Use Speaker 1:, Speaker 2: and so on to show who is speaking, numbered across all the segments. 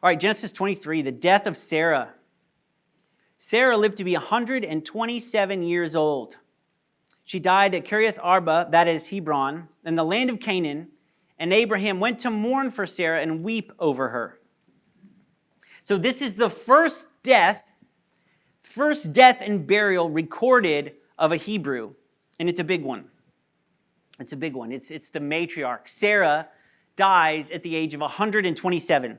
Speaker 1: All right, Genesis 23, the death of Sarah. Sarah lived to be 127 years old. She died at Kiriath Arba, that is Hebron, in the land of Canaan, and Abraham went to mourn for Sarah and weep over her. So this is the first death and burial recorded of a Hebrew, and it's a big one. It's a big one. It's the matriarch. Sarah dies at the age of 127.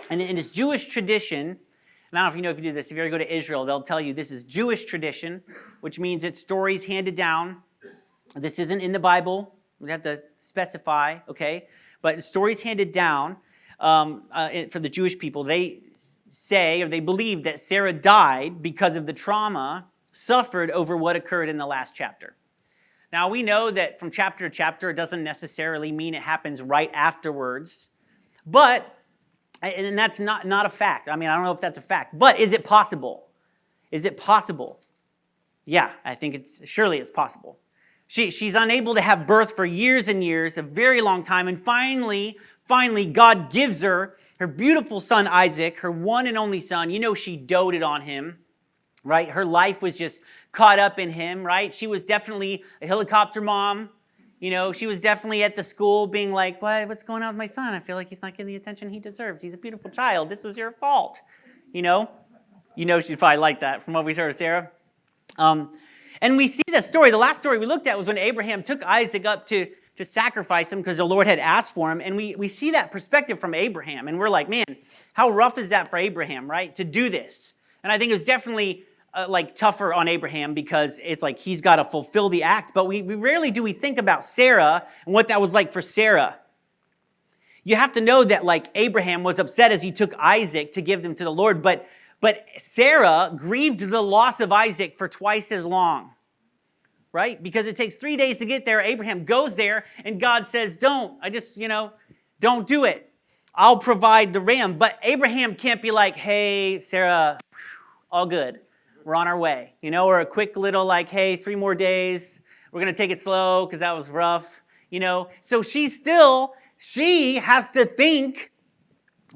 Speaker 1: And in this Jewish tradition, and I don't know if you know if you do this, if you ever go to Israel, they'll tell you this is Jewish tradition, which means it's stories handed down. This isn't in the Bible. We have to specify, okay? But stories handed down for the Jewish people. They say, or they believe, that Sarah died because of the trauma suffered over what occurred in the last chapter. Now, we know that from chapter to chapter, it doesn't necessarily mean it happens right afterwards. But, and that's not a fact. I mean, I don't know if that's a fact. But is it possible? Is it possible? Yeah, I think surely it's possible. She's unable to have birth for years and years, a very long time. And finally, God gives her beautiful son, Isaac, her one and only son. You know, she doted on him, right? Her life was just caught up in him, right? She was definitely a helicopter mom. You know, she was definitely at the school being like, what's going on with my son? I feel like he's not getting the attention he deserves. He's a beautiful child. This is your fault. You know she'd probably like that from what we heard of Sarah. And we see the story. The last story we looked at was when Abraham took Isaac up to sacrifice him because the Lord had asked for him. And we see that perspective from Abraham. And we're like, man, how rough is that for Abraham, right, to do this? And I think it was definitely tougher on Abraham because it's like he's got to fulfill the act. But we rarely do we think about Sarah and what that was like for Sarah. You have to know that Abraham was upset as he took Isaac to give them to the Lord. But Sarah grieved the loss of Isaac for twice as long. Right? Because it takes 3 days to get there. Abraham goes there and God says, don't do it. I'll provide the ram. But Abraham can't be like, hey, Sarah, all good. We're on our way. Or a quick little hey, 3 more days. We're going to take it slow because that was rough. So she has to think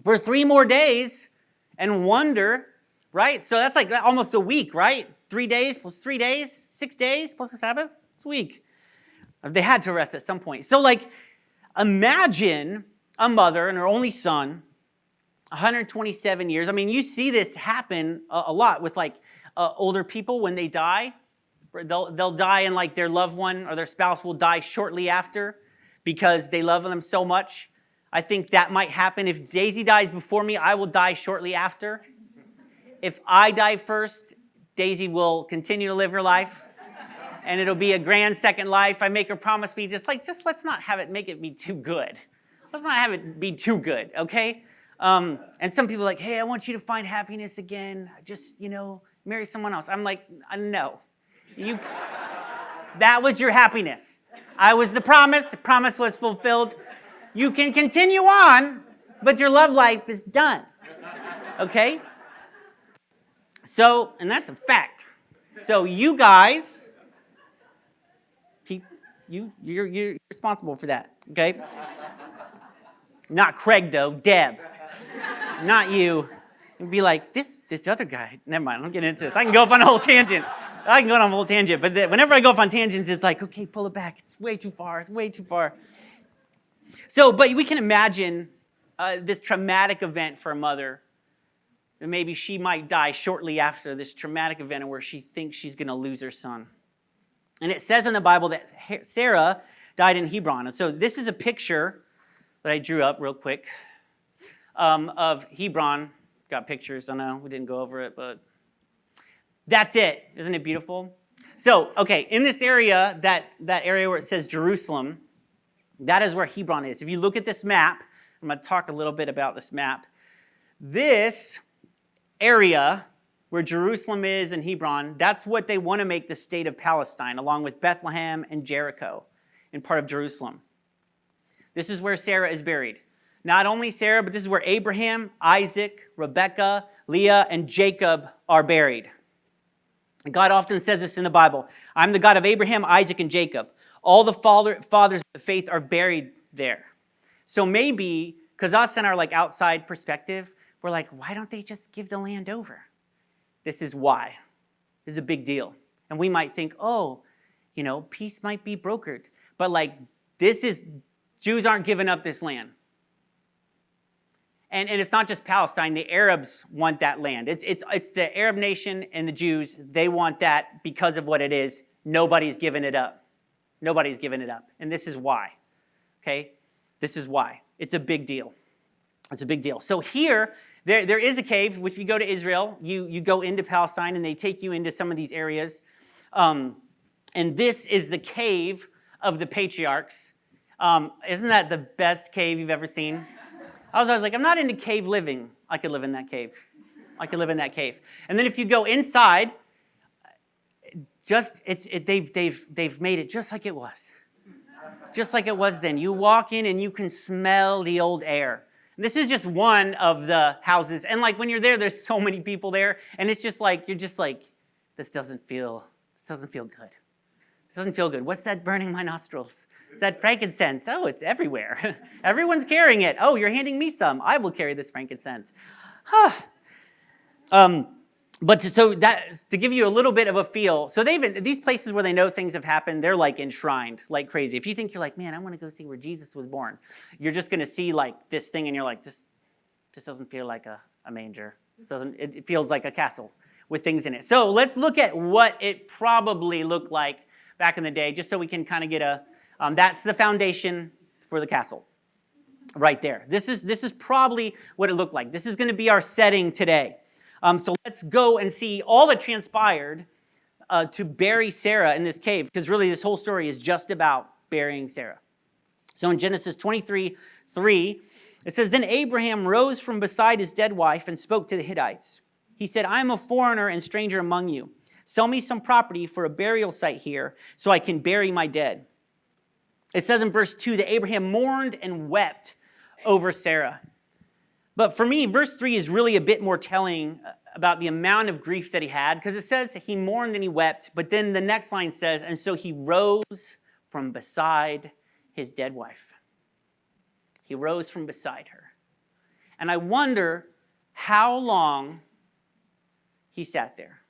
Speaker 1: for 3 more days and wonder, right? So that's almost a week, right? 3 days plus 3 days, 6 days plus a Sabbath. It's a week. They had to rest at some point. So imagine a mother and her only son, 127 years. I mean, you see this happen a lot with older people when they die. They'll die and their loved one or their spouse will die shortly after because they love them so much. I think that might happen. If Daisy dies before me, I will die shortly after. If I die first, Daisy will continue to live her life, and it'll be a grand second life. I make her promise me, just let's not have it make it be too good. Let's not have it be too good, okay? And some people are like, hey, I want you to find happiness again. Just, marry someone else. I'm like, no. That was your happiness. I was the promise. The promise was fulfilled. You can continue on, but your love life is done, okay? So, and that's a fact. So you guys, you're responsible for that, okay? Not Craig, though, Deb. Not you. You'd be like, this other guy. Never mind, I don't get into this. I can go off on a whole tangent. But whenever I go off on tangents, it's like, okay, pull it back. It's way too far. So, but we can imagine this traumatic event for a mother. And maybe she might die shortly after this traumatic event where she thinks she's going to lose her son. And it says in the Bible that Sarah died in Hebron. And so this is a picture that I drew up real quick of Hebron. Got pictures, I know, we didn't go over it, but that's it. Isn't it beautiful? So, okay, in this area, that area where it says Jerusalem, that is where Hebron is. If you look at this map, I'm going to talk a little bit about this map. This area where Jerusalem is and Hebron, that's what they want to make the state of Palestine, along with Bethlehem and Jericho in part of Jerusalem. This is where Sarah is buried. Not only Sarah, but this is where Abraham, Isaac, Rebekah, Leah, and Jacob are buried. And God often says this in the Bible. I'm the God of Abraham, Isaac, and Jacob. All the fathers of the faith are buried there. So maybe Because us in our like outside perspective, we're like, why don't they just give the land over? This is why. This is a big deal. And we might think, oh, peace might be brokered. But like, Jews aren't giving up this land. And it's not just Palestine. The Arabs want that land. It's the Arab nation and the Jews. They want that because of what it is. Nobody's giving it up. Nobody's giving it up. And this is why. Okay? This is why. It's a big deal. It's a big deal. So here, there is a cave, which if you go to Israel, you go into Palestine, and they take you into some of these areas. And this is the cave of the Patriarchs. Isn't that the best cave you've ever seen? I was like, I'm not into cave living. I could live in that cave. I could live in that cave. And then if you go inside, they've made it just like it was. Just like it was then. You walk in and you can smell the old air. And this is just one of the houses. And like when you're there, there's so many people there. And it's just like, you're just like, this doesn't feel good. This doesn't feel good. What's that burning my nostrils? Is that frankincense? Oh, it's everywhere. Everyone's carrying it. Oh, you're handing me some. I will carry this frankincense. But so that to give you a little bit of a feel, so these places where they know things have happened, they're like enshrined like crazy. If you think you're like, man, I want to go see where Jesus was born, you're just going to see like this thing, and you're like, this doesn't feel like a manger. It feels like a castle with things in it. So let's look at what it probably looked like back in the day, just so we can kind of get that's the foundation for the castle, right there. This is probably what it looked like. This is going to be our setting today. So let's go and see all that transpired to bury Sarah in this cave, because really this whole story is just about burying Sarah. So in Genesis 23:3, it says, Then Abraham rose from beside his dead wife and spoke to the Hittites. He said, I am a foreigner and stranger among you. Sell me some property for a burial site here so I can bury my dead. It says in verse 2 that Abraham mourned and wept over Sarah. But for me, verse 3 is really a bit more telling about the amount of grief that he had, because it says he mourned and he wept, but then the next line says, and so he rose from beside his dead wife. He rose from beside her. And I wonder how long he sat there.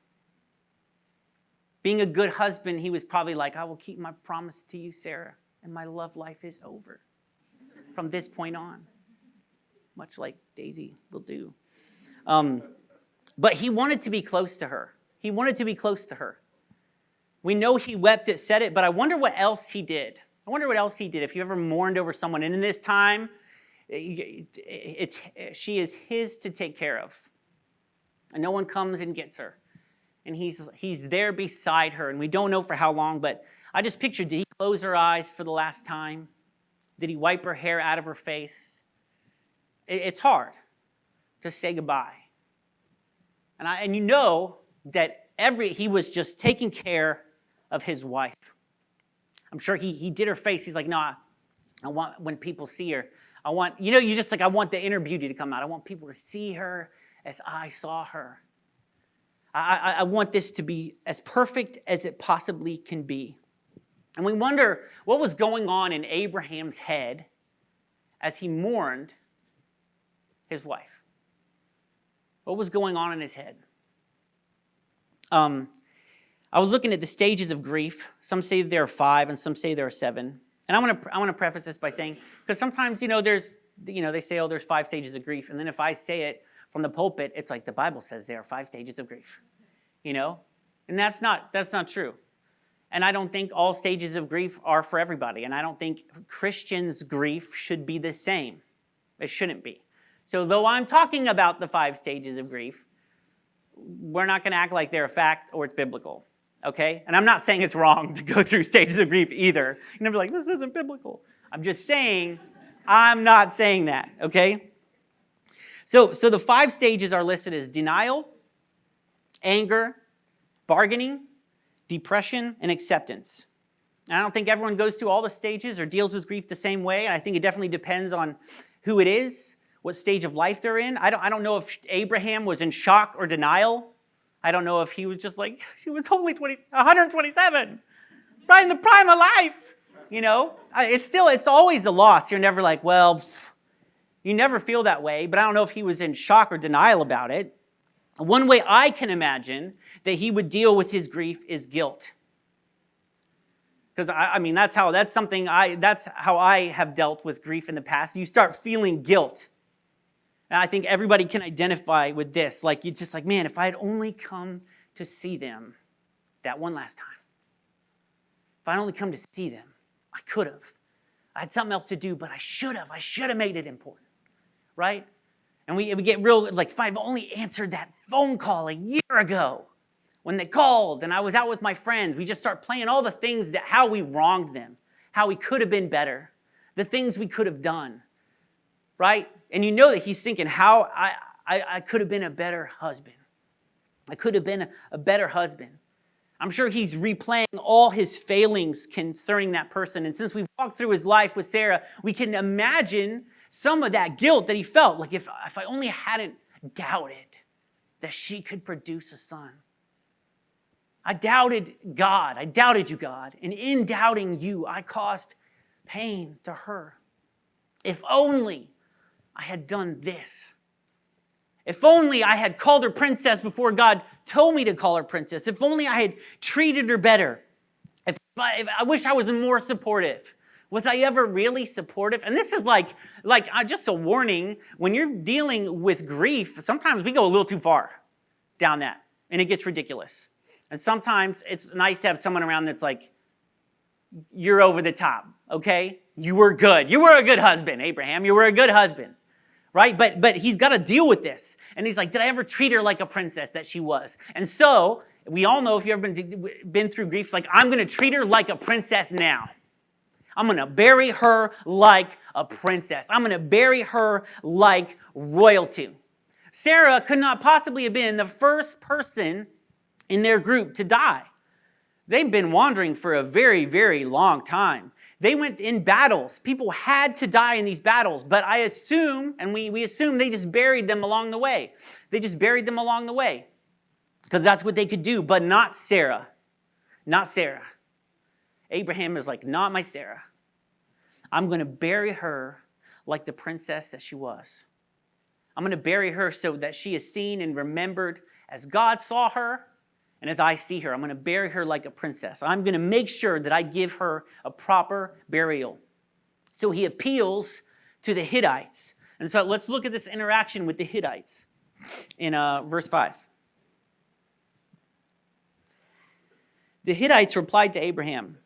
Speaker 1: Being a good husband, he was probably like, I will keep my promise to you, Sarah, and my love life is over from this point on. Much like Daisy will do. But he wanted to be close to her. He wanted to be close to her. We know he wept, it said it, but I wonder what else he did. I wonder what else he did if you ever mourned over someone. And in this time, she is his to take care of. And no one comes and gets her. And he's there beside her. And we don't know for how long, but I just pictured, did he close her eyes for the last time? Did he wipe her hair out of her face? It's hard to say goodbye. And you know that he was just taking care of his wife. I'm sure he did her face. He's like, no, I want, when people see her, I want the inner beauty to come out. I want people to see her as I saw her. I want this to be as perfect as it possibly can be. And we wonder what was going on in Abraham's head as he mourned his wife. What was going on in his head? I was looking at the stages of grief. Some say there are 5, and some say there are 7. And I want to preface this by saying, because sometimes they say, there's 5 stages of grief, and then if I say it from the pulpit, it's like the Bible says there are 5 stages of grief, and that's not true. And I don't think all stages of grief are for everybody, and I don't think Christians' grief should be the same. It shouldn't be. So though I'm talking about the 5 stages of grief, we're not going to act like they're a fact or it's biblical, okay? And I'm not saying it's wrong to go through stages of grief either. You're never like, this isn't biblical. I'm just saying, I'm not saying that, okay? So the 5 stages are listed as denial, anger, bargaining, depression, and acceptance. And I don't think everyone goes through all the stages or deals with grief the same way. And I think it definitely depends on who it is, what stage of life they're in. I don't know if Abraham was in shock or denial. I don't know if he was just like, she was only 127, right in the prime of life. It's always a loss. You're never like, well, You never feel that way, but I don't know if he was in shock or denial about it. One way I can imagine that he would deal with his grief is guilt. Because that's how I have dealt with grief in the past. You start feeling guilt. And I think everybody can identify with this. Like, you're just like, man, if I had only come to see them that one last time. If I'd only come to see them, I could have. I had something else to do, but I should have. I should have made it important, right? And we get real, like, if I've only answered that phone call a year ago when they called and I was out with my friends, we just start playing all the things that how we wronged them, how we could have been better, the things we could have done, right? And you know that he's thinking how I could have been a better husband. I could have been a better husband. I'm sure he's replaying all his failings concerning that person. And since we've walked through his life with Sarah, we can imagine some of that guilt that he felt. Like, if I only hadn't doubted that she could produce a son. I doubted God. I doubted you, God. And in doubting you, I caused pain to her. If only I had done this. If only I had called her princess before God told me to call her princess. If only I had treated her better. If I wish I was more supportive. Was I ever really supportive? And this is like just a warning. When you're dealing with grief, sometimes we go a little too far down that, and it gets ridiculous. And sometimes it's nice to have someone around that's like, you're over the top, okay? You were good. You were a good husband, Abraham. You were a good husband, right? But he's got to deal with this. And he's like, did I ever treat her like a princess that she was? And so we all know, if you've ever been through grief, it's like, I'm going to treat her like a princess now. I'm going to bury her like a princess. I'm going to bury her like royalty. Sarah could not possibly have been the first person in their group to die. They've been wandering for a very, very long time. They went in battles. People had to die in these battles, but I assume, and we assume they just buried them along the way. They just buried them along the way because that's what they could do, but not Sarah. Not Sarah. Abraham is like, not my Sarah. I'm going to bury her like the princess that she was. I'm going to bury her so that she is seen and remembered as God saw her and as I see her. I'm going to bury her like a princess. I'm going to make sure that I give her a proper burial. So he appeals to the Hittites. And so let's look at this interaction with the Hittites in verse 5. The Hittites replied to Abraham,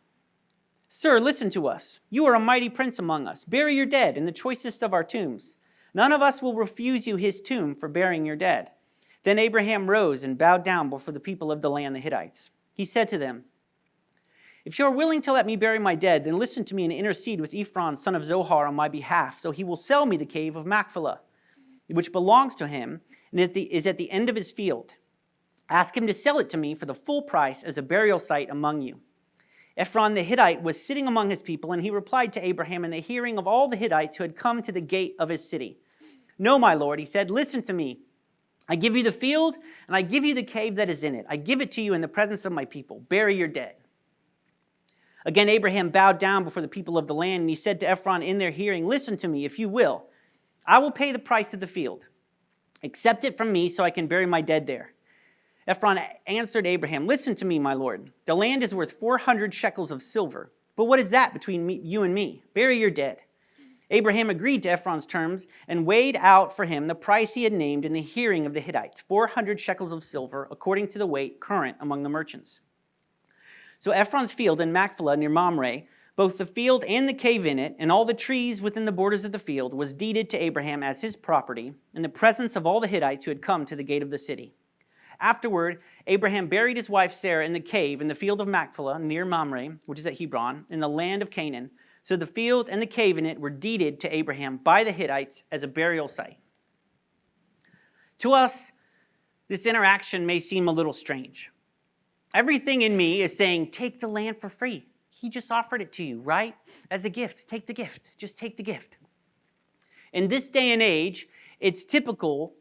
Speaker 1: "Sir, listen to us. You are a mighty prince among us. Bury your dead in the choicest of our tombs. None of us will refuse you his tomb for burying your dead." Then Abraham rose and bowed down before the people of the land, the Hittites. He said to them, "If you are willing to let me bury my dead, then listen to me and intercede with Ephron, son of Zohar, on my behalf, so he will sell me the cave of Machpelah, which belongs to him and is at the end of his field. Ask him to sell it to me for the full price as a burial site among you." Ephron the Hittite was sitting among his people, and he replied to Abraham in the hearing of all the Hittites who had come to the gate of his city. "No, my lord," he said, "listen to me. I give you the field, and I give you the cave that is in it. I give it to you in the presence of my people. Bury your dead." Again, Abraham bowed down before the people of the land, and he said to Ephron in their hearing, "Listen to me, if you will. I will pay the price of the field. Accept it from me so I can bury my dead there." Ephron answered Abraham, "Listen to me, my lord. The land is worth 400 shekels of silver. But what is that between you and me? Bury your dead." Abraham agreed to Ephron's terms and weighed out for him the price he had named in the hearing of the Hittites, 400 shekels of silver, according to the weight current among the merchants. So Ephron's field in Machpelah near Mamre, both the field and the cave in it, and all the trees within the borders of the field, was deeded to Abraham as his property in the presence of all the Hittites who had come to the gate of the city. Afterward, Abraham buried his wife Sarah in the cave in the field of Machpelah near Mamre, which is at Hebron, in the land of Canaan. So the field and the cave in it were deeded to Abraham by the Hittites as a burial site. To us, this interaction may seem a little strange. Everything in me is saying, take the land for free. He just offered it to you, right? As a gift. Take the gift. Just take the gift. In this day and age, it's typical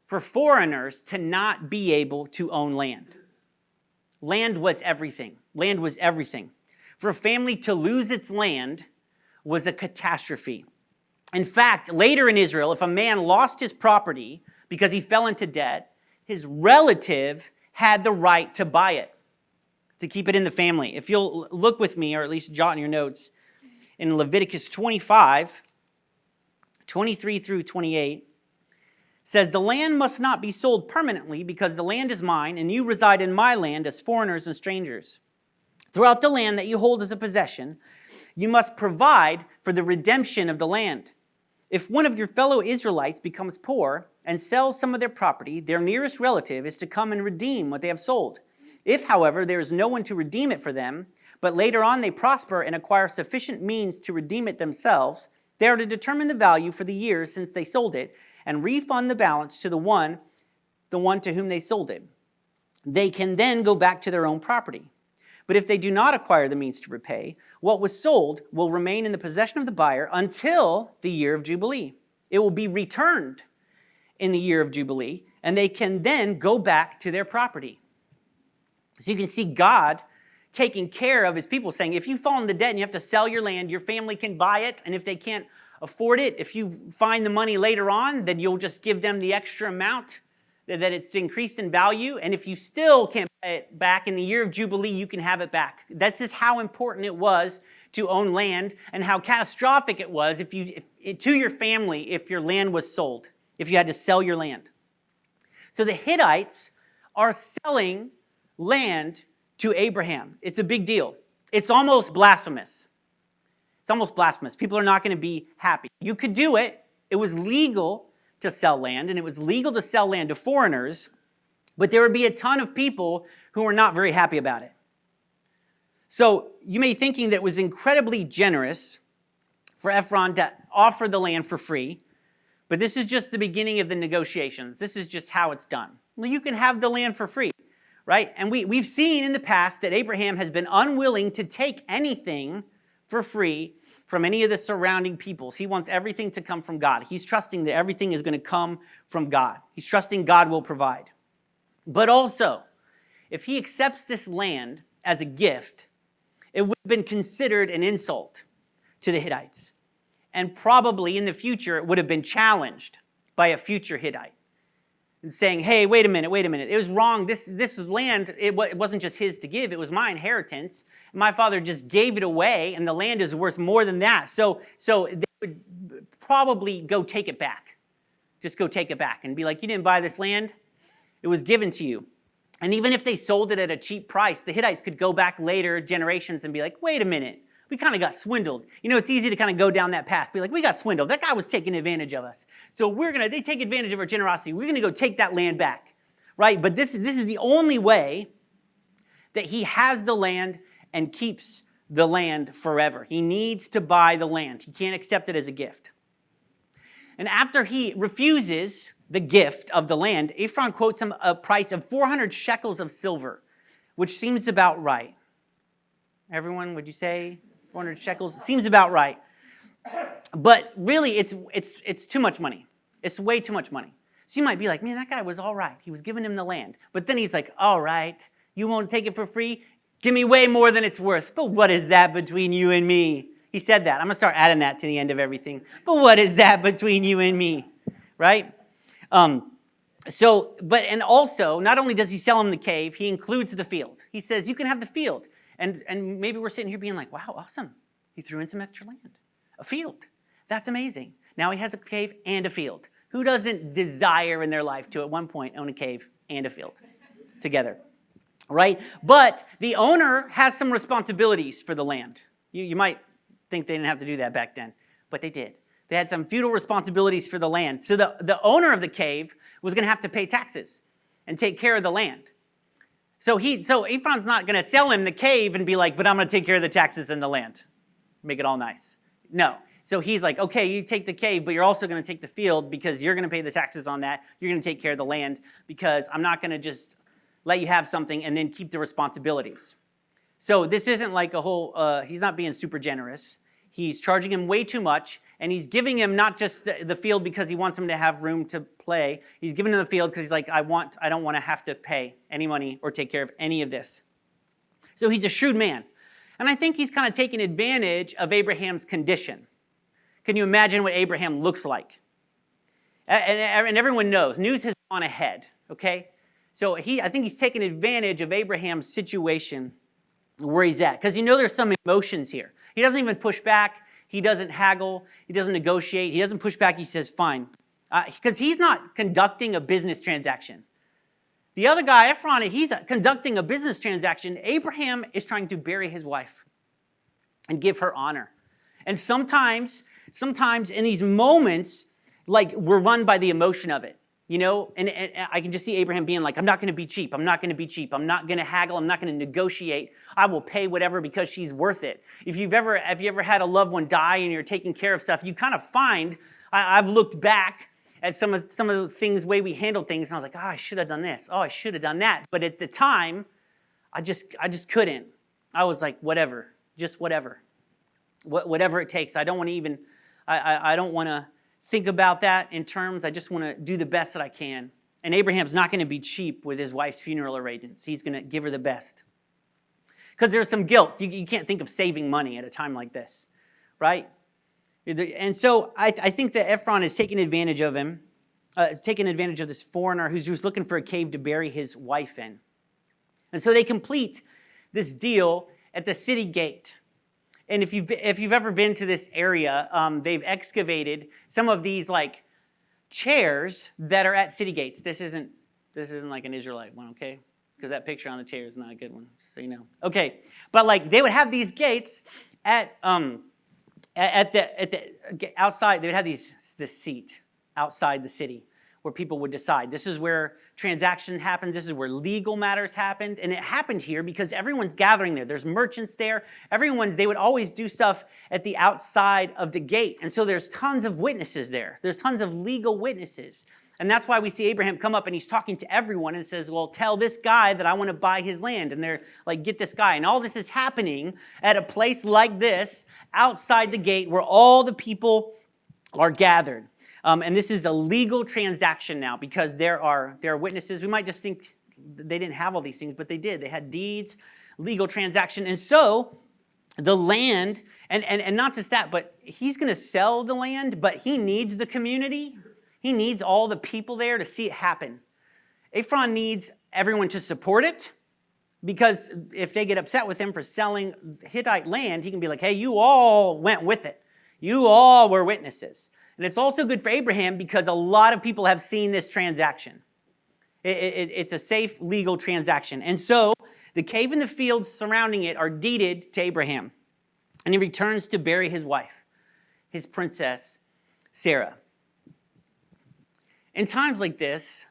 Speaker 1: for foreigners to not be able to own land. Land was everything. Land was everything. For a family to lose its land was a catastrophe. In fact, later in Israel, if a man lost his property because he fell into debt, his relative had the right to buy it, to keep it in the family. If you'll look with me, or at least jot in your notes, in Leviticus 25, 23 through 28, says, "The land must not be sold permanently, because the land is mine, and you reside in my land as foreigners and strangers. Throughout the land that you hold as a possession, you must provide for the redemption of the land. If one of your fellow Israelites becomes poor and sells some of their property, their nearest relative is to come and redeem what they have sold. If, however, there is no one to redeem it for them, but later on they prosper and acquire sufficient means to redeem it themselves, they are to determine the value for the years since they sold it and refund the balance to the one to whom they sold it. They can then go back to their own property. But if they do not acquire the means to repay, what was sold will remain in the possession of the buyer until the year of Jubilee. It will be returned in the year of Jubilee, and they can then go back to their property." So you can see God taking care of his people, saying, if you fall into debt and you have to sell your land, your family can buy it, and if they can't afford it, if you find the money later on, then you'll just give them the extra amount that it's increased in value, and if you still can't buy it back in the year of Jubilee, you can have it back. This is how important it was to own land, and how catastrophic it was to your family if your land was sold, if you had to sell your land. So the Hittites are selling land to Abraham. It's a big deal. It's almost blasphemous. It's almost blasphemous. People are not going to be happy. You could do it. It was legal to sell land, and it was legal to sell land to foreigners, but there would be a ton of people who were not very happy about it. So you may be thinking that it was incredibly generous for Ephron to offer the land for free, but this is just the beginning of the negotiations. This is just how it's done. Well, you can have the land for free, right? And we've seen in the past that Abraham has been unwilling to take anything for free from any of the surrounding peoples. He wants everything to come from God. He's trusting that everything is going to come from God. He's trusting God will provide. But also, if he accepts this land as a gift, it would have been considered an insult to the Hittites. And probably in the future, it would have been challenged by a future Hittite and saying, hey, wait a minute. It was wrong. This land, it wasn't just his to give. It was my inheritance. My father just gave it away, and the land is worth more than that. So they would probably go take it back. Just go take it back and be like, you didn't buy this land. It was given to you. And even if they sold it at a cheap price, the Hittites could go back later generations and be like, wait a minute. We kind of got swindled. You know, it's easy to kind of go down that path. Be like, we got swindled. That guy was taking advantage of us. So they take advantage of our generosity. We're going to go take that land back, right? But this is the only way that he has the land and keeps the land forever. He needs to buy the land. He can't accept it as a gift. And after he refuses the gift of the land, Ephron quotes him a price of 400 shekels of silver, which seems about right. Everyone, would you say 400 shekels? Seems about right. But really, it's too much money. It's way too much money. So you might be like, man, that guy was all right. He was giving him the land. But then he's like, all right, you won't take it for free? Give me way more than it's worth. But what is that between you and me? He said that. I'm going to start adding that to the end of everything. But what is that between you and me? Right? And also, not only does he sell him the cave, he includes the field. He says, you can have the field. And maybe we're sitting here being like, wow, awesome. He threw in some extra land. A field. That's amazing. Now he has a cave and a field. Who doesn't desire in their life to at one point own a cave and a field together? Right? But the owner has some responsibilities for the land. You might think they didn't have to do that back then, but they did. They had some feudal responsibilities for the land. So the owner of the cave was going to have to pay taxes and take care of the land. So Ephron's not going to sell him the cave and be like, but I'm going to take care of the taxes and the land. Make it all nice. No. So he's like, okay, you take the cave, but you're also going to take the field because you're going to pay the taxes on that. You're going to take care of the land because I'm not going to just let you have something and then keep the responsibilities. So this isn't like a whole, he's not being super generous. He's charging him way too much, and he's giving him not just the field because he wants him to have room to play. He's giving him the field because he's like, I don't want to have to pay any money or take care of any of this. So he's a shrewd man. And I think he's kind of taking advantage of Abraham's condition. Can you imagine what Abraham looks like? And everyone knows, news has gone ahead, okay? So I think he's taking advantage of Abraham's situation where he's at, because there's some emotions here. He doesn't even push back. He doesn't haggle. He doesn't negotiate. He doesn't push back. He says, fine. Because he's not conducting a business transaction. The other guy, Ephron, he's conducting a business transaction. Abraham is trying to bury his wife and give her honor. And sometimes in these moments, like, we're run by the emotion of it, and I can just see Abraham being like, I'm not going to be cheap. I'm not going to be cheap. I'm not going to haggle. I'm not going to negotiate. I will pay whatever because she's worth it. If you ever had a loved one die and you're taking care of stuff, you kind of find, I've looked back at some of the things, way we handled things, and I was like, I should have done this. I should have done that. But at the time, I just couldn't. I was like, whatever, just whatever. Whatever it takes. I don't want to even, I don't want to think about that in terms. I just want to do the best that I can. And Abraham's not going to be cheap with his wife's funeral arrangements. He's going to give her the best. Because there's some guilt. You can't think of saving money at a time like this, right? And so I think that Ephron is taking advantage of him, taking advantage of this foreigner who's just looking for a cave to bury his wife in. And so they complete this deal at the city gate. And if you've ever been to this area, they've excavated some of these like chairs that are at city gates. This isn't like an Israelite one, okay? Because that picture on the chair is not a good one, so you know. Okay, but like they would have these gates at the outside. They would have this seat outside the city where people would decide. This is where transaction happens. This is where legal matters happened. And it happened here because everyone's gathering there. There's merchants there. They would always do stuff at the outside of the gate. And so there's tons of witnesses there. There's tons of legal witnesses. And that's why we see Abraham come up and he's talking to everyone and says, well, tell this guy that I want to buy his land. And they're like, get this guy. And all this is happening at a place like this, outside the gate, where all the people are gathered. And this is a legal transaction now because there are witnesses. We might just think they didn't have all these things, but they did. They had deeds, legal transaction. And so the land, and not just that, but he's going to sell the land, but he needs the community. He needs all the people there to see it happen. Ephron needs everyone to support it because if they get upset with him for selling Hittite land, he can be like, hey, you all went with it. You all were witnesses. And it's also good for Abraham because a lot of people have seen this transaction. It's a safe, legal transaction. And so the cave and the fields surrounding it are deeded to Abraham. And he returns to bury his wife, his princess, Sarah. In times like this,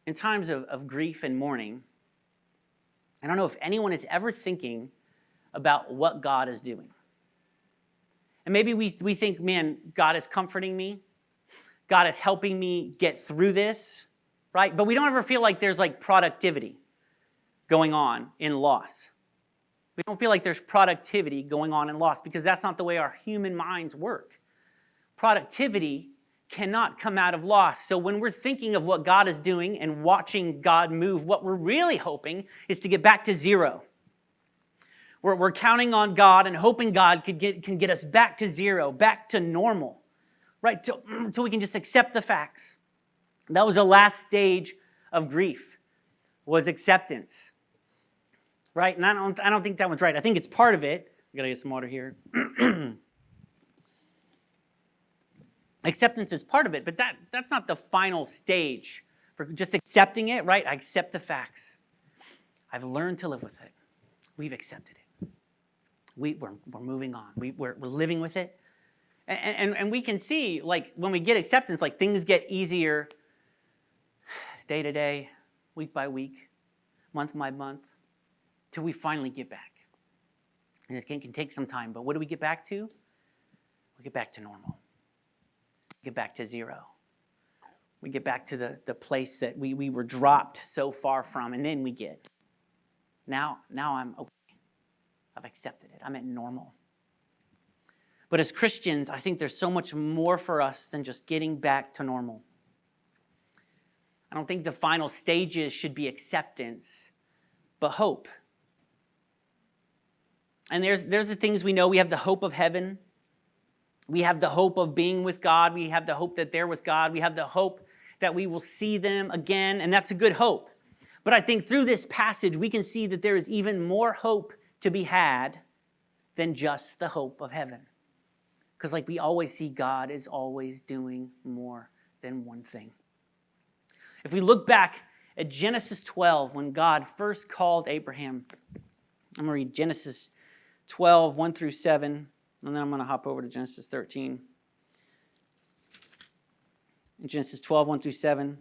Speaker 1: in times of grief and mourning, I don't know if anyone is ever thinking about what God is doing. And maybe we think, man, God is comforting me. God is helping me get through this, right? But we don't ever feel like there's like productivity going on in loss. We don't feel like there's productivity going on in loss because that's not the way our human minds work. Productivity cannot come out of loss. So when we're thinking of what God is doing and watching God move, what we're really hoping is to get back to zero. We're counting on God and hoping God can get us back to zero, back to normal, right? Till we can just accept the facts. That was the last stage of grief, was acceptance, right? And I don't think that one's right. I think it's part of it. I gotta get some water here. Acceptance is part of it, but that's not the final stage for just accepting it, right? I accept the facts. I've learned to live with it. We've accepted it. We're moving on. We're living with it. And we can see, like, when we get acceptance, like, things get easier day to day, week by week, month by month, till we finally get back. And it can take some time, but what do we get back to? We get back to normal. We get back to zero. We get back to the place that we were dropped so far from, and then we get, now I'm okay. I've accepted it. I'm at normal. But as Christians, I think there's so much more for us than just getting back to normal. I don't think the final stages should be acceptance, but hope. And there's the things we know. We have the hope of heaven. We have the hope of being with God. We have the hope that they're with God. We have the hope that we will see them again, and that's a good hope. But I think through this passage, we can see that there is even more hope to be had than just the hope of heaven. Because like we always see, God is always doing more than one thing. If we look back at Genesis 12, when God first called Abraham, I'm going to read Genesis 12, 1 through 7, and then I'm going to hop over to Genesis 13. In Genesis 12, 1 through 7,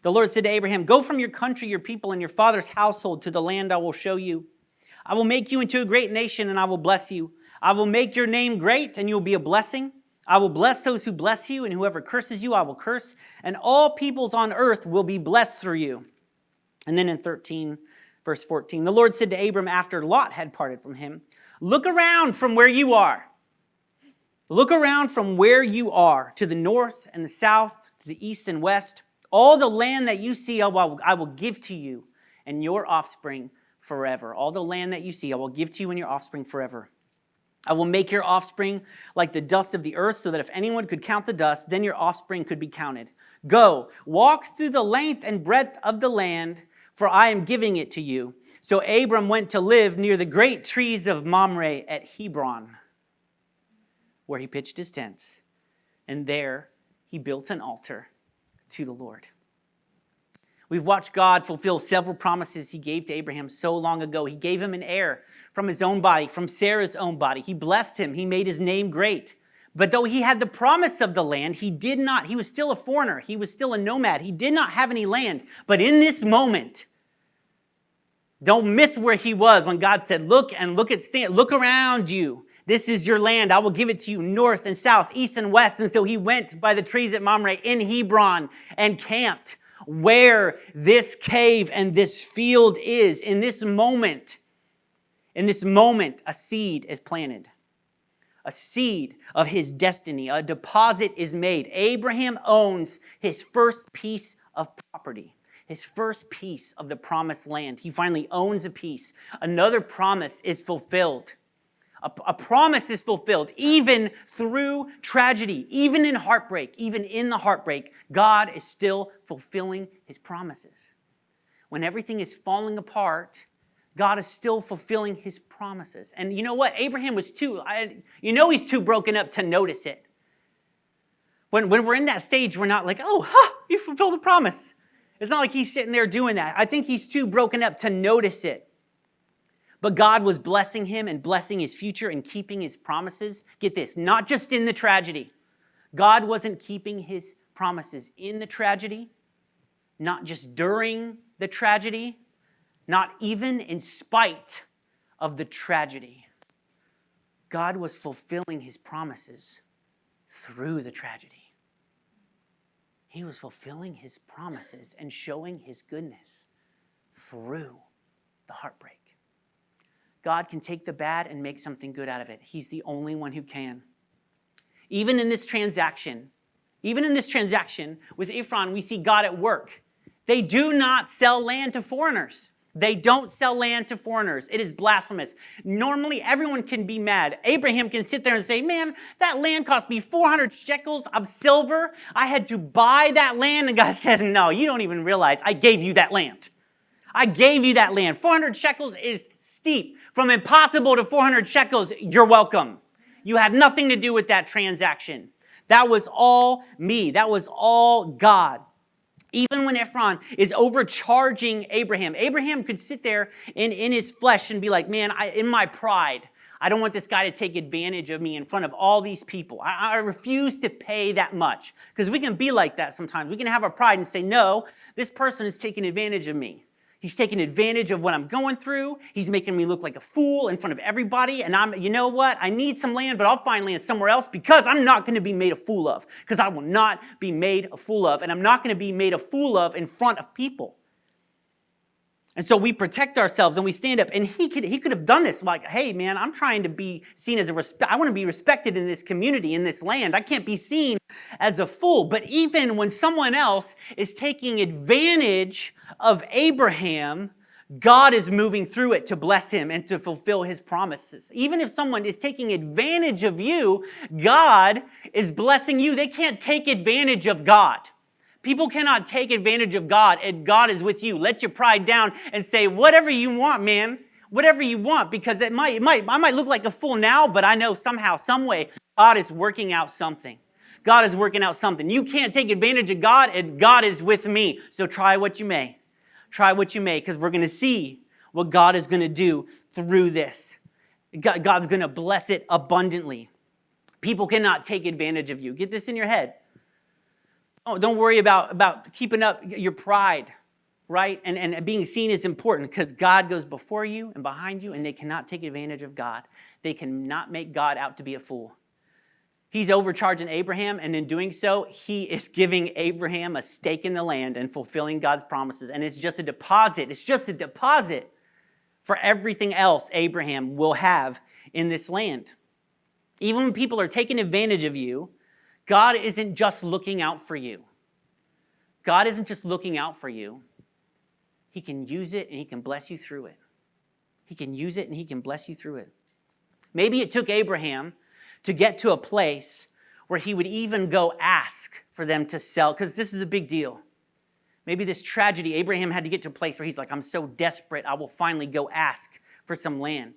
Speaker 1: the Lord said to Abraham, "Go from your country, your people, and your father's household to the land I will show you. I will make you into a great nation, and I will bless you. I will make your name great, and you will be a blessing. I will bless those who bless you, and whoever curses you, I will curse. And all peoples on earth will be blessed through you." And then in 13, verse 14, the Lord said to Abram after Lot had parted from him, "Look around from where you are. Look around from where you are, to the north and the south, to the east and west. All the land that you see, I will give to you and your offspring forever." All the land that you see, I will give to you and your offspring forever. "I will make your offspring like the dust of the earth, so that if anyone could count the dust, then your offspring could be counted. Go, walk through the length and breadth of the land, for I am giving it to you." So Abram went to live near the great trees of Mamre at Hebron, where he pitched his tents, and there he built an altar to the Lord. We've watched God fulfill several promises he gave to Abraham so long ago. He gave him an heir from his own body, from Sarah's own body. He blessed him. He made his name great. But though he had the promise of the land, he was still a foreigner. He was still a nomad. He did not have any land. But in this moment, don't miss where he was when God said, look around you. This is your land. I will give it to you north and south, east and west. And so he went by the trees at Mamre in Hebron and camped where this cave and this field is. In this moment, a seed is planted. A seed of his destiny. A deposit is made. Abraham owns his first piece of property. His first piece of the promised land. He finally owns a piece. Another promise is fulfilled. A promise is fulfilled even through tragedy, even in heartbreak, even in the heartbreak. God is still fulfilling his promises. When everything is falling apart, God is still fulfilling his promises. And you know what? Abraham was he's too broken up to notice it. When we're in that stage, we're not like, you fulfilled the promise. It's not like he's sitting there doing that. I think he's too broken up to notice it. But God was blessing him and blessing his future and keeping his promises. Get this, not just in the tragedy. God wasn't keeping his promises in the tragedy, not just during the tragedy, not even in spite of the tragedy. God was fulfilling his promises through the tragedy. He was fulfilling his promises and showing his goodness through the heartbreak. God can take the bad and make something good out of it. He's the only one who can. Even in this transaction with Ephron, we see God at work. They do not sell land to foreigners. They don't sell land to foreigners. It is blasphemous. Normally, everyone can be mad. Abraham can sit there and say, man, that land cost me 400 shekels of silver. I had to buy that land. And God says, no, you don't even realize I gave you that land. I gave you that land. 400 shekels is steep. From impossible to 400 shekels, you're welcome. You had nothing to do with that transaction. That was all me. That was all God. Even when Ephron is overcharging Abraham, Abraham could sit there in his flesh and be like, man, in my pride, I don't want this guy to take advantage of me in front of all these people. I refuse to pay that much. Because we can be like that sometimes. We can have our pride and say, no, this person is taking advantage of me. He's taking advantage of what I'm going through. He's making me look like a fool in front of everybody. And you know what? I need some land, but I'll find land somewhere else because I'm not going to be made a fool of. Because I will not be made a fool of. And I'm not going to be made a fool of in front of people. And so we protect ourselves and we stand up. And he could have done this like, hey, man, I'm trying to be seen as I want to be respected in this community, in this land. I can't be seen as a fool. But even when someone else is taking advantage of Abraham, God is moving through it to bless him and to fulfill his promises. Even if someone is taking advantage of you, God is blessing you. They can't take advantage of God. People cannot take advantage of God, and God is with you. Let your pride down and say, whatever you want, man. Whatever you want, because I might look like a fool now, but I know somehow, some way, God is working out something. God is working out something. You can't take advantage of God, and God is with me. So try what you may. Try what you may, because we're going to see what God is going to do through this. God's going to bless it abundantly. People cannot take advantage of you. Get this in your head. Oh, don't worry about keeping up your pride, right? And being seen is important because God goes before you and behind you, and they cannot take advantage of God. They cannot make God out to be a fool. He's overcharging Abraham, and in doing so, he is giving Abraham a stake in the land and fulfilling God's promises. And it's just a deposit. It's just a deposit for everything else Abraham will have in this land. Even when people are taking advantage of you, God isn't just looking out for you. God isn't just looking out for you. He can use it and he can bless you through it. He can use it and he can bless you through it. Maybe it took Abraham to get to a place where he would even go ask for them to sell, because this is a big deal. Maybe this tragedy, Abraham had to get to a place where he's like, I'm so desperate, I will finally go ask for some land.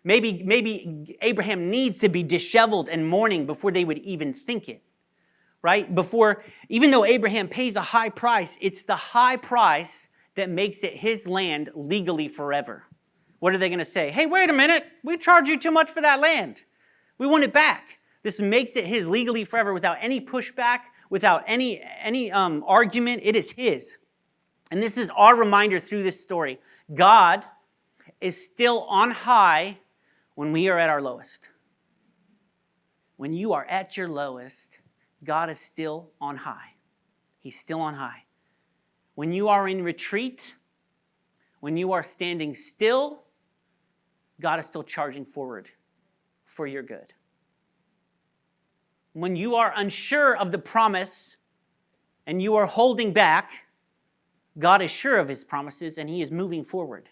Speaker 1: Maybe Abraham needs to be disheveled and mourning before they would even think it, right? Even though Abraham pays a high price, it's the high price that makes it his land legally forever. What are they going to say? Hey, wait a minute, we charged you too much for that land. We want it back. This makes it his legally forever without any pushback, without any argument. It is his. And this is our reminder through this story. God is still on high when we are at our lowest. When you are at your lowest, God is still on high. He's still on high. When you are in retreat, when you are standing still, God is still charging forward for your good. When you are unsure of the promise and you are holding back, God is sure of his promises and he is moving forward.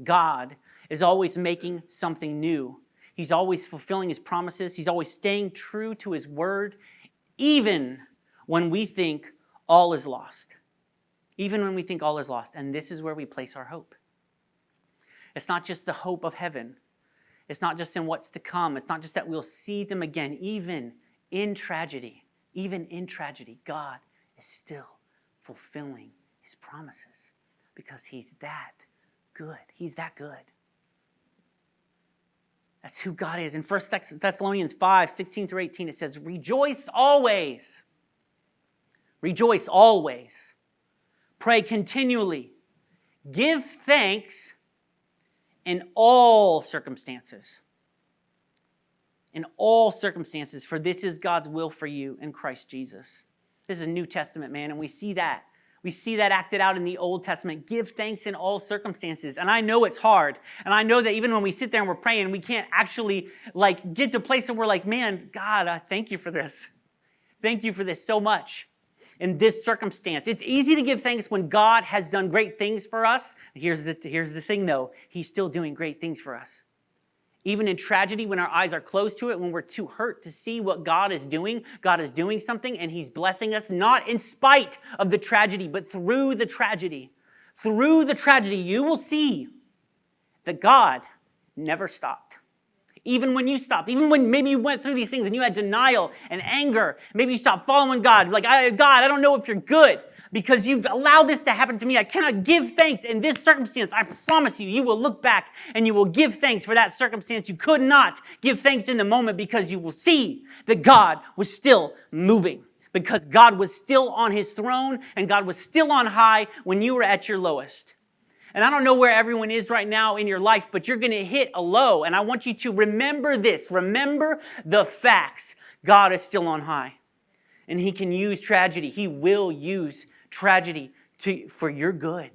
Speaker 1: God is always making something new. He's always fulfilling his promises. He's always staying true to his word, even when we think all is lost. Even when we think all is lost. And this is where we place our hope. It's not just the hope of heaven. It's not just in what's to come. It's not just that we'll see them again. Even in tragedy, God is still fulfilling his promises because he's that good. He's that good. That's who God is. In 1 Thessalonians 5, 16 through 18, it says, rejoice always. Rejoice always. Pray continually. Give thanks in all circumstances. In all circumstances, for this is God's will for you in Christ Jesus. This is a New Testament, man, and we see that. We see that acted out in the Old Testament. Give thanks in all circumstances. And I know it's hard. And I know that even when we sit there and we're praying, we can't actually get to a place where we're like, man, God, I thank you for this. Thank you for this so much. In this circumstance, it's easy to give thanks when God has done great things for us. Here's the thing, though. He's still doing great things for us. Even in tragedy, when our eyes are closed to it, when we're too hurt to see what God is doing something, and he's blessing us, not in spite of the tragedy, but through the tragedy. Through the tragedy, you will see that God never stopped. Even when you stopped, even when maybe you went through these things and you had denial and anger, maybe you stopped following God. Like, God, I don't know if you're good because you've allowed this to happen to me. I cannot give thanks in this circumstance. I promise you, you will look back and you will give thanks for that circumstance. You could not give thanks in the moment because you will see that God was still moving, because God was still on his throne and God was still on high when you were at your lowest. And I don't know where everyone is right now in your life, but you're going to hit a low. And I want you to remember this. Remember the facts. God is still on high. And he can use tragedy. He will use tragedy for your good.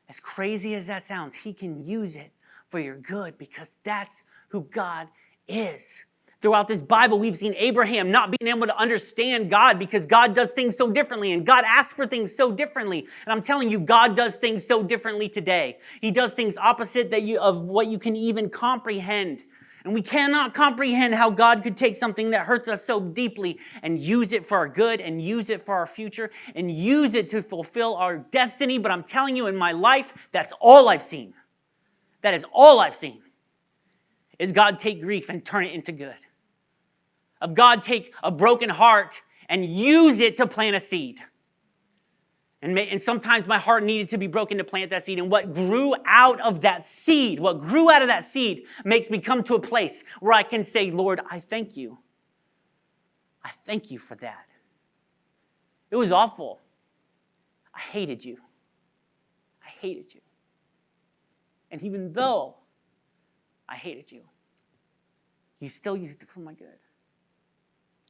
Speaker 1: As crazy as that sounds, he can use it for your good because that's who God is. Throughout this Bible, we've seen Abraham not being able to understand God because God does things so differently and God asks for things so differently. And I'm telling you, God does things so differently today. He does things opposite of what you can even comprehend. And we cannot comprehend how God could take something that hurts us so deeply and use it for our good and use it for our future and use it to fulfill our destiny. But I'm telling you, in my life, that's all I've seen. That is all I've seen. Is God take grief and turn it into good. Of God take a broken heart and use it to plant a seed. And sometimes my heart needed to be broken to plant that seed. And what grew out of that seed makes me come to a place where I can say, Lord, I thank you. I thank you for that. It was awful. I hated you. I hated you. And even though I hated you, you still used it for my good.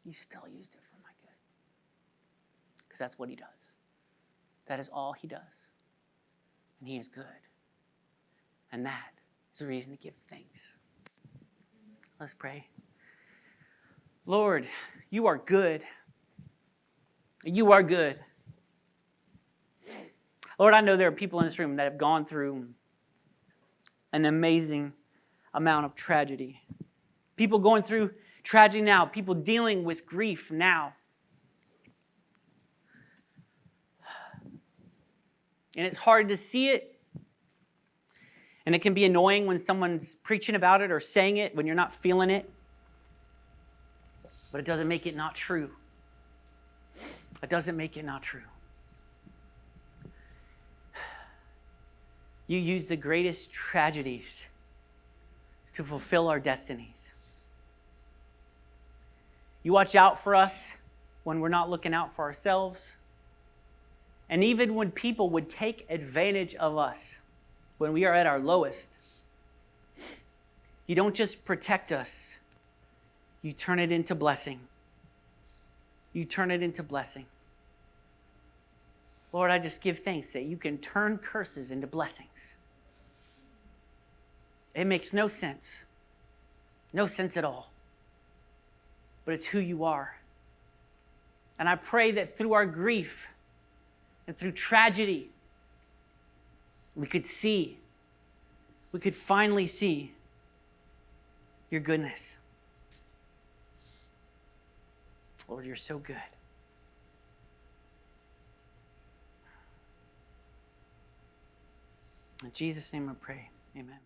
Speaker 1: You still used it for my good. Because that's what he does. That is all he does. And he is good. And that is a reason to give thanks. Let's pray. Lord, you are good. You are good. Lord, I know there are people in this room that have gone through an amazing amount of tragedy. People going through tragedy now. People dealing with grief now. And it's hard to see it. And it can be annoying when someone's preaching about it or saying it when you're not feeling it. But it doesn't make it not true. It doesn't make it not true. You use the greatest tragedies to fulfill our destinies. You watch out for us when we're not looking out for ourselves. And even when people would take advantage of us, when we are at our lowest, you don't just protect us, you turn it into blessing. You turn it into blessing. Lord, I just give thanks that you can turn curses into blessings. It makes no sense. No sense at all. But it's who you are. And I pray that through our grief and through tragedy, we could finally see your goodness. Lord, you're so good. In Jesus' name I pray, amen.